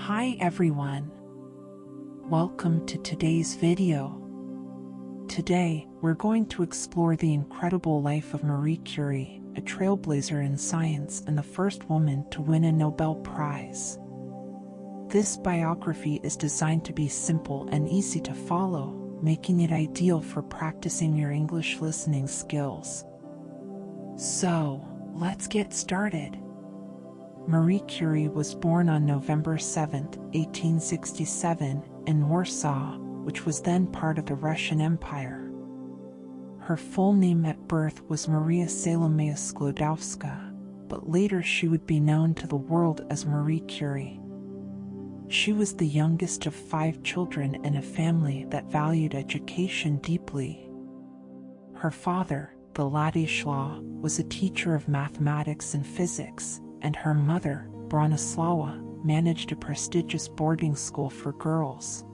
Hi everyone. Welcome to today's video. Today, we're going to explore the incredible life of Marie Curie, a trailblazer in science and the first woman to win a Nobel Prize. This biography is designed to be simple and easy to follow, making it ideal for practicing your English listening skills. So, let's get started. Marie Curie was born on November 7, 1867, in Warsaw, which was then part of the Russian Empire. Her full name at birth was Maria Salomea Sklodowska, but later she would be known to the world as Marie Curie. She was the youngest of 5 children in a family that valued education deeply. Her father, the Ladislaw, was a teacher of mathematics and physics, and her mother, Bronislawa, managed a prestigious boarding school for girls.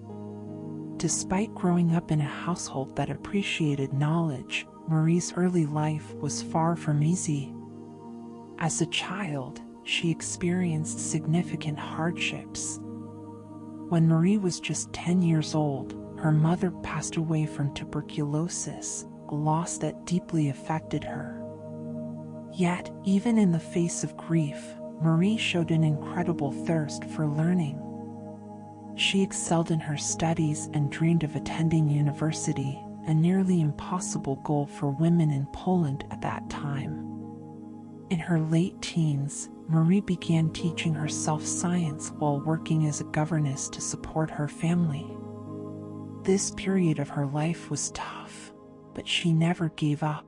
Despite growing up in a household that appreciated knowledge, Marie's early life was far from easy. As a child, she experienced significant hardships. When Marie was just 10 years old, her mother passed away from tuberculosis, a loss that deeply affected her. Yet, even in the face of grief, Marie showed an incredible thirst for learning. She excelled in her studies and dreamed of attending university, a nearly impossible goal for women in Poland at that time. In her late teens, Marie began teaching herself science while working as a governess to support her family. This period of her life was tough, but she never gave up.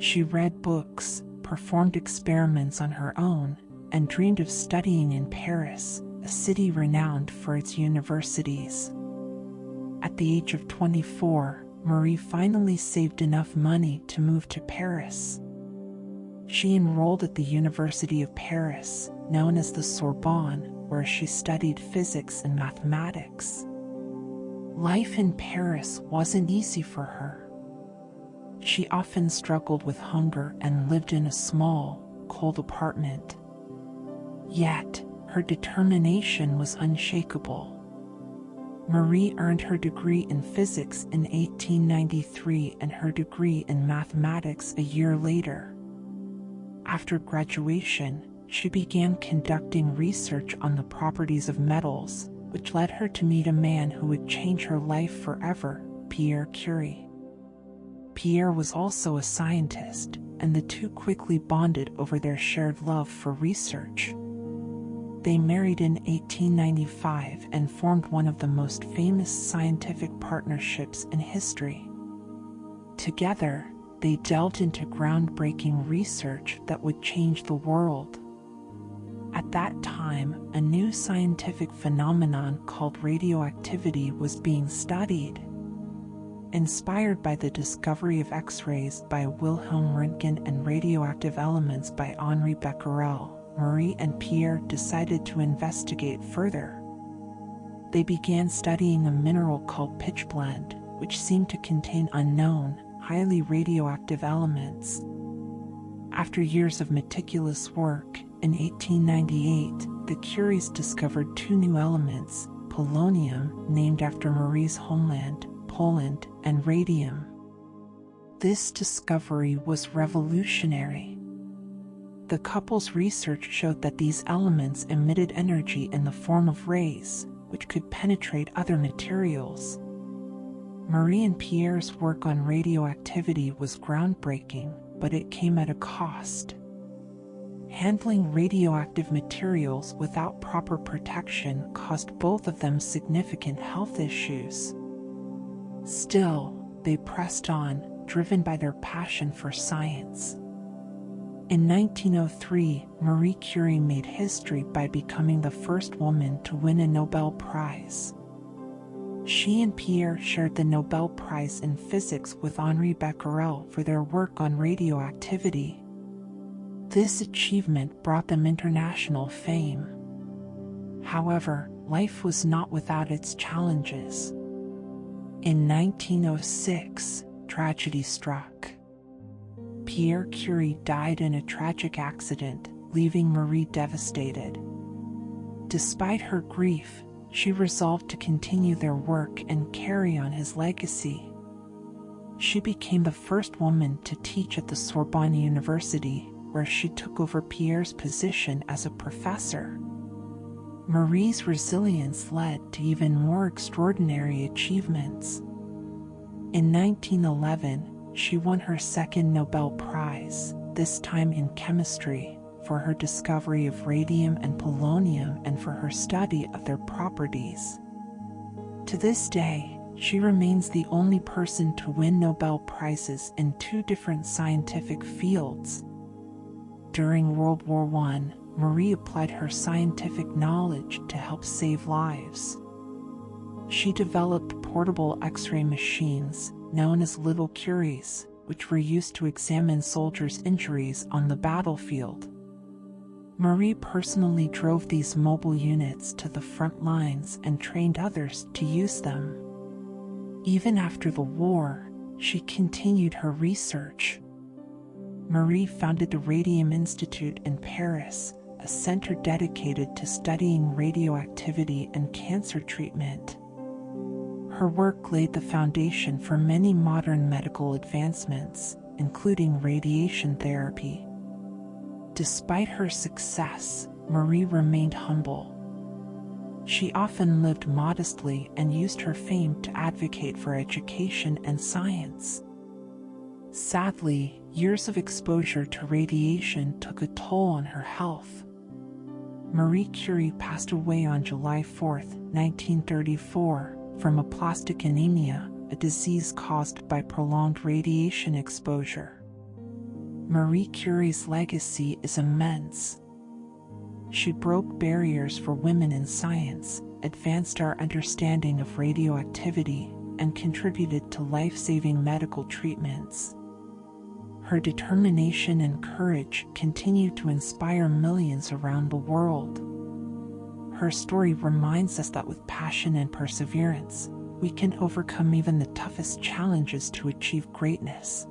She read books, performed experiments on her own, and dreamed of studying in Paris, a city renowned for its universities. At the age of 24, Marie finally saved enough money to move to Paris. She enrolled at the University of Paris, known as the Sorbonne, where she studied physics and mathematics. Life in Paris wasn't easy for her. She often struggled with hunger and lived in a small, cold apartment. Yet, her determination was unshakable. Marie earned her degree in physics in 1893 and her degree in mathematics a year later. After graduation, she began conducting research on the properties of metals, which led her to meet a man who would change her life forever, Pierre Curie. Pierre was also a scientist, and the two quickly bonded over their shared love for research. They married in 1895 and formed one of the most famous scientific partnerships in history. Together, they delved into groundbreaking research that would change the world. At that time, a new scientific phenomenon called radioactivity was being studied. Inspired by the discovery of X-rays by Wilhelm Röntgen and radioactive elements by Henri Becquerel, Marie and Pierre decided to investigate further. They began studying a mineral called pitchblende, which seemed to contain unknown, highly radioactive elements. After years of meticulous work, in 1898, the Curies discovered 2 new elements, polonium, named after Marie's homeland, Poland, and radium. This discovery was revolutionary. The couple's research showed that these elements emitted energy in the form of rays, which could penetrate other materials. Marie and Pierre's work on radioactivity was groundbreaking, but it came at a cost. Handling radioactive materials without proper protection caused both of them significant health issues. Still, they pressed on, driven by their passion for science. In 1903, Marie Curie made history by becoming the first woman to win a Nobel Prize. She and Pierre shared the Nobel Prize in Physics with Henri Becquerel for their work on radioactivity. This achievement brought them international fame. However, life was not without its challenges. In 1906, tragedy struck. Pierre Curie died in a tragic accident, leaving Marie devastated. Despite her grief, she resolved to continue their work and carry on his legacy. She became the first woman to teach at the Sorbonne University, where she took over Pierre's position as a professor. Marie's resilience led to even more extraordinary achievements. In 1911, she won her second Nobel Prize, this time in chemistry, for her discovery of radium and polonium and for her study of their properties. To this day, she remains the only person to win Nobel Prizes in two different scientific fields. During World War I, Marie applied her scientific knowledge to help save lives. She developed portable X-ray machines, known as little Curies, which were used to examine soldiers' injuries on the battlefield. Marie personally drove these mobile units to the front lines and trained others to use them. Even after the war, she continued her research. Marie founded the Radium Institute in Paris, a center dedicated to studying radioactivity and cancer treatment. Her work laid the foundation for many modern medical advancements, including radiation therapy. Despite her success, Marie remained humble. She often lived modestly and used her fame to advocate for education and science. Sadly, years of exposure to radiation took a toll on her health. Marie Curie passed away on July 4, 1934, from aplastic anemia, a disease caused by prolonged radiation exposure. Marie Curie's legacy is immense. She broke barriers for women in science, advanced our understanding of radioactivity, and contributed to life-saving medical treatments. Her determination and courage continue to inspire millions around the world. Her story reminds us that with passion and perseverance, we can overcome even the toughest challenges to achieve greatness.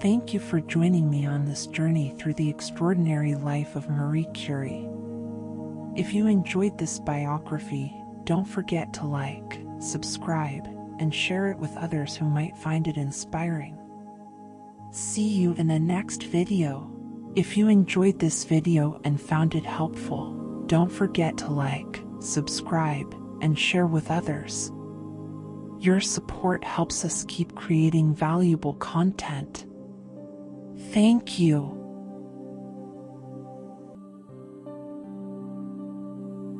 Thank you for joining me on this journey through the extraordinary life of Marie Curie. If you enjoyed this biography, don't forget to like, subscribe, and share it with others who might find it inspiring. See you in the next video. If you enjoyed this video and found it helpful, don't forget to like, subscribe, and share with others. Your support helps us keep creating valuable content. Thank you.